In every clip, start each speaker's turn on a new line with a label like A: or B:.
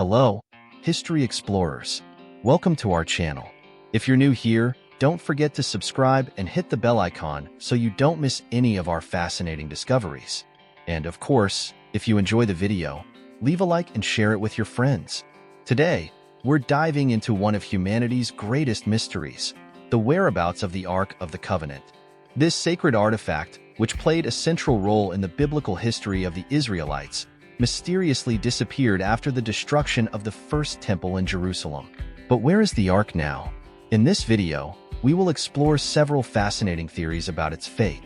A: Hello, history explorers. Welcome to our channel. If you're new here, don't forget to subscribe and hit the bell icon so you don't miss any of our fascinating discoveries. And of course, if you enjoy the video, leave a like and share it with your friends. Today, we're diving into one of humanity's greatest mysteries, the whereabouts of the Ark of the Covenant. This sacred artifact, which played a central role in the biblical history of the Israelites, mysteriously disappeared after the destruction of the first temple in Jerusalem. But where is the Ark now? In this video, we will explore several fascinating theories about its fate.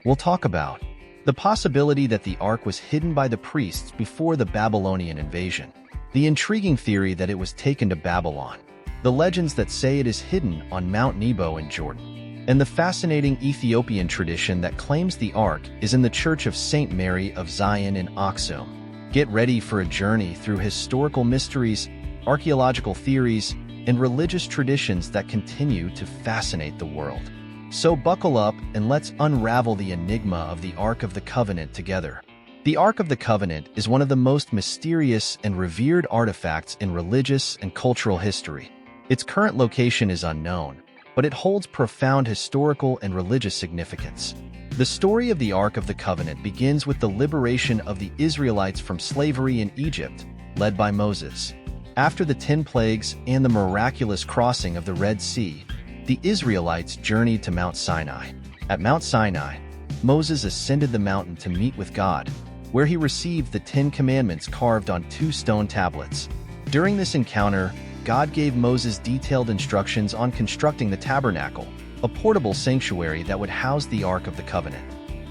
A: We'll talk about the possibility that the Ark was hidden by the priests before the Babylonian invasion, the intriguing theory that it was taken to Babylon, the legends that say it is hidden on Mount Nebo in Jordan, and the fascinating Ethiopian tradition that claims the Ark is in the Church of Saint Mary of Zion in Aksum. Get ready for a journey through historical mysteries, archaeological theories, and religious traditions that continue to fascinate the world. So buckle up and let's unravel the enigma of the Ark of the Covenant together. The Ark of the Covenant is one of the most mysterious and revered artifacts in religious and cultural history. Its current location is unknown, but it holds profound historical and religious significance. The story of the Ark of the Covenant begins with the liberation of the Israelites from slavery in Egypt, led by Moses. After the 10 plagues and the miraculous crossing of the Red Sea, the Israelites journeyed to Mount Sinai. At Mount Sinai, Moses ascended the mountain to meet with God, where he received the 10 Commandments carved on 2 stone tablets. During this encounter, God gave Moses detailed instructions on constructing the tabernacle, a portable sanctuary that would house the Ark of the Covenant.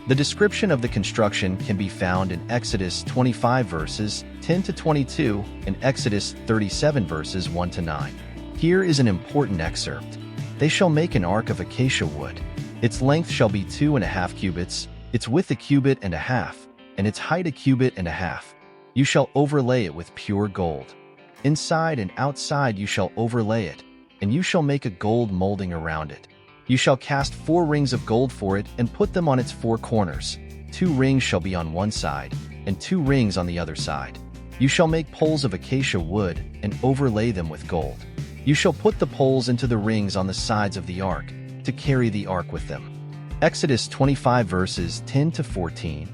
A: The description of the construction can be found in Exodus 25 verses 10 to 22 and Exodus 37 verses 1 to 9. Here is an important excerpt. They shall make an ark of acacia wood. Its length shall be 2.5 cubits, its width a cubit and a half, and its height a cubit and a half. You shall overlay it with pure gold. Inside and outside you shall overlay it, and you shall make a gold molding around it. You shall cast 4 rings of gold for it and put them on its 4 corners. 2 rings shall be on one side, and 2 rings on the other side. You shall make poles of acacia wood and overlay them with gold. You shall put the poles into the rings on the sides of the ark, to carry the ark with them. Exodus 25 verses 10 to 14.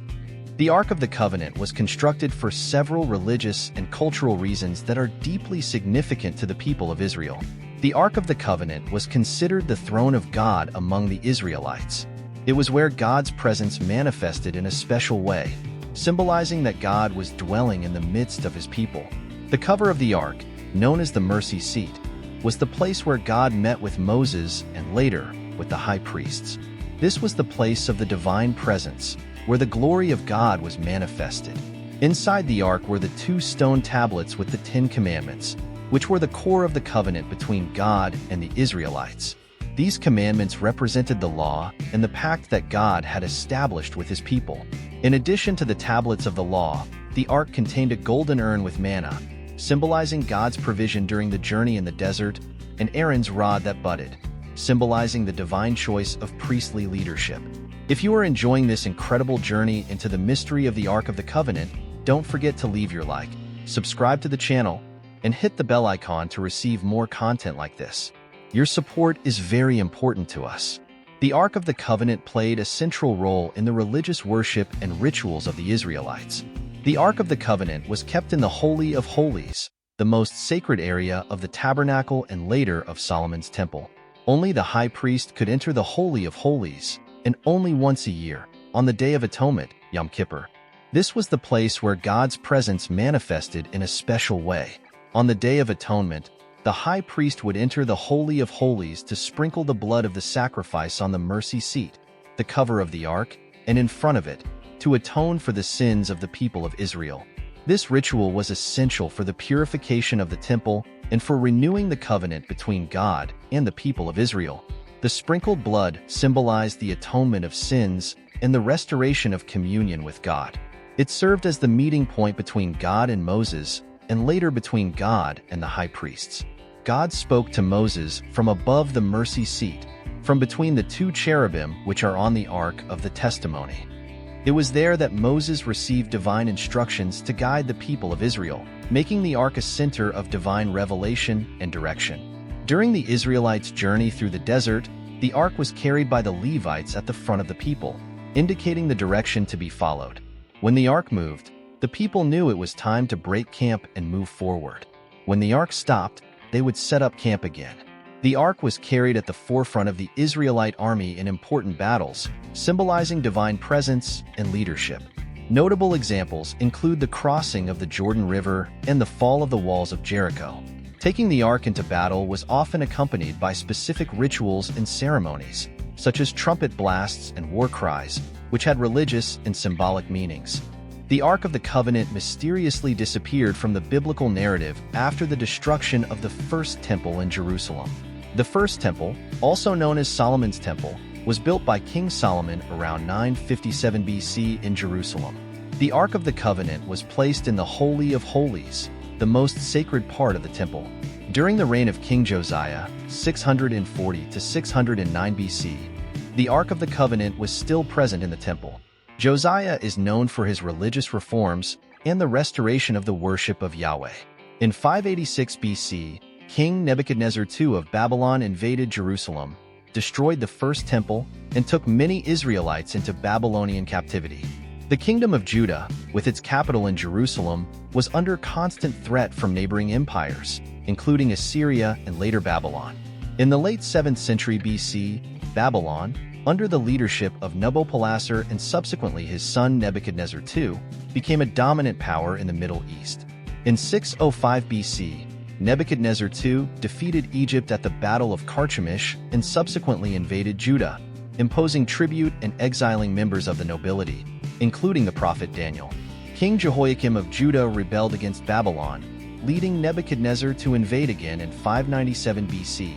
A: The Ark of the Covenant was constructed for several religious and cultural reasons that are deeply significant to the people of Israel. The Ark of the Covenant was considered the throne of God among the Israelites. It was where God's presence manifested in a special way, symbolizing that God was dwelling in the midst of his people. The cover of the ark, known as the mercy seat, was the place where God met with Moses and later with the high priests. This was the place of the divine presence, where the glory of God was manifested. Inside the ark were the 2 stone tablets with the 10 Commandments, which were the core of the covenant between God and the Israelites. These commandments represented the law and the pact that God had established with his people. In addition to the tablets of the law, the ark contained a golden urn with manna, symbolizing God's provision during the journey in the desert, and Aaron's rod that budded, symbolizing the divine choice of priestly leadership. If you are enjoying this incredible journey into the mystery of the Ark of the Covenant, don't forget to leave your like, subscribe to the channel, and hit the bell icon to receive more content like this. Your support is very important to us. The Ark of the Covenant played a central role in the religious worship and rituals of the Israelites. The Ark of the Covenant was kept in the Holy of Holies, the most sacred area of the tabernacle and later of Solomon's temple. Only the high priest could enter the Holy of Holies, and only once a year, on the Day of Atonement, Yom Kippur. This was the place where God's presence manifested in a special way. On the Day of Atonement, the high priest would enter the Holy of Holies to sprinkle the blood of the sacrifice on the mercy seat, the cover of the ark, and in front of it, to atone for the sins of the people of Israel. This ritual was essential for the purification of the temple and for renewing the covenant between God and the people of Israel. The sprinkled blood symbolized the atonement of sins and the restoration of communion with God. It served as the meeting point between God and Moses, and later between God and the high priests. God spoke to Moses from above the mercy seat, from between the 2 cherubim which are on the Ark of the Testimony. It was there that Moses received divine instructions to guide the people of Israel, making the Ark a center of divine revelation and direction. During the Israelites' journey through the desert, the Ark was carried by the Levites at the front of the people, indicating the direction to be followed. When the Ark moved, the people knew it was time to break camp and move forward. When the Ark stopped, they would set up camp again. The Ark was carried at the forefront of the Israelite army in important battles, symbolizing divine presence and leadership. Notable examples include the crossing of the Jordan River and the fall of the walls of Jericho. Taking the Ark into battle was often accompanied by specific rituals and ceremonies, such as trumpet blasts and war cries, which had religious and symbolic meanings. The Ark of the Covenant mysteriously disappeared from the biblical narrative after the destruction of the First Temple in Jerusalem. The First Temple, also known as Solomon's Temple, was built by King Solomon around 957 BC in Jerusalem. The Ark of the Covenant was placed in the Holy of Holies, the most sacred part of the temple. During the reign of King Josiah, 640 to 609 BC, the Ark of the Covenant was still present in the temple. Josiah is known for his religious reforms and the restoration of the worship of Yahweh. In 586 BC, King Nebuchadnezzar II of Babylon invaded Jerusalem, destroyed the First Temple, and took many Israelites into Babylonian captivity. The Kingdom of Judah, with its capital in Jerusalem, was under constant threat from neighboring empires, including Assyria and later Babylon. In the late 7th century BC, Babylon, under the leadership of Nabopolassar and subsequently his son Nebuchadnezzar II, became a dominant power in the Middle East. In 605 BC, Nebuchadnezzar II defeated Egypt at the Battle of Carchemish and subsequently invaded Judah, imposing tribute and exiling members of the nobility, including the prophet Daniel. King Jehoiakim of Judah rebelled against Babylon, leading Nebuchadnezzar to invade again in 597 BC,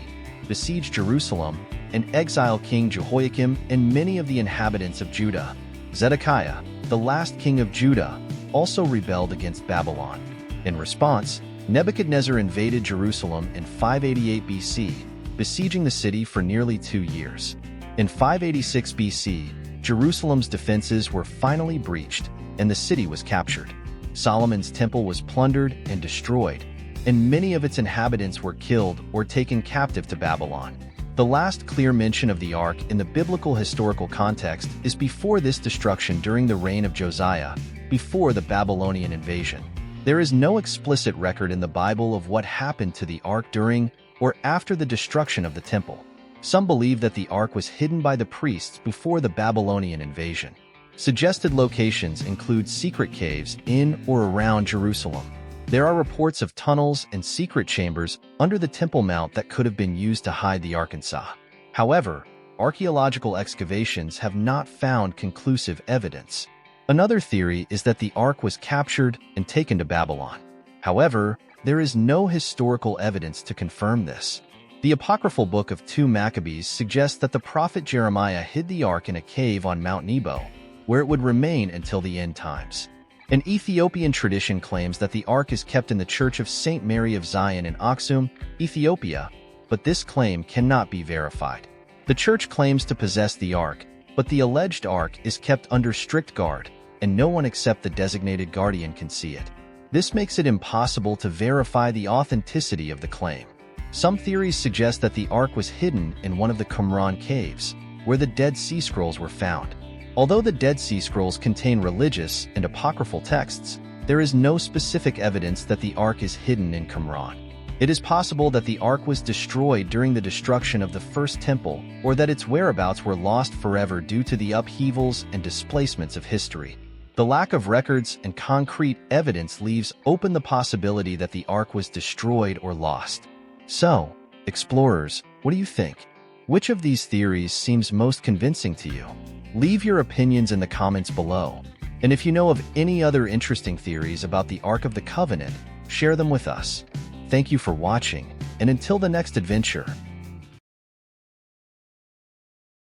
A: besiege Jerusalem, and exile King Jehoiakim and many of the inhabitants of Judah. Zedekiah, the last king of Judah, also rebelled against Babylon. In response, Nebuchadnezzar invaded Jerusalem in 588 BC, besieging the city for nearly 2 years. In 586 BC, Jerusalem's defenses were finally breached, and the city was captured. Solomon's temple was plundered and destroyed, and many of its inhabitants were killed or taken captive to Babylon. The last clear mention of the Ark in the biblical historical context is before this destruction during the reign of Josiah, before the Babylonian invasion. There is no explicit record in the Bible of what happened to the Ark during or after the destruction of the temple. Some believe that the Ark was hidden by the priests before the Babylonian invasion. Suggested locations include secret caves in or around Jerusalem. There are reports of tunnels and secret chambers under the Temple Mount that could have been used to hide the Ark. However, archaeological excavations have not found conclusive evidence. Another theory is that the Ark was captured and taken to Babylon. However, there is no historical evidence to confirm this. The apocryphal book of 2 Maccabees suggests that the prophet Jeremiah hid the Ark in a cave on Mount Nebo, where it would remain until the end times. An Ethiopian tradition claims that the Ark is kept in the Church of St. Mary of Zion in Aksum, Ethiopia, but this claim cannot be verified. The church claims to possess the Ark, but the alleged Ark is kept under strict guard, and no one except the designated guardian can see it. This makes it impossible to verify the authenticity of the claim. Some theories suggest that the Ark was hidden in one of the Qumran caves, where the Dead Sea Scrolls were found. Although the Dead Sea Scrolls contain religious and apocryphal texts, there is no specific evidence that the Ark is hidden in Qumran. It is possible that the Ark was destroyed during the destruction of the First Temple, or that its whereabouts were lost forever due to the upheavals and displacements of history. The lack of records and concrete evidence leaves open the possibility that the Ark was destroyed or lost. So, explorers, what do you think? Which of these theories seems most convincing to you? Leave your opinions in the comments below. And if you know of any other interesting theories about the Ark of the Covenant, share them with us. Thank you for watching, and until the next adventure,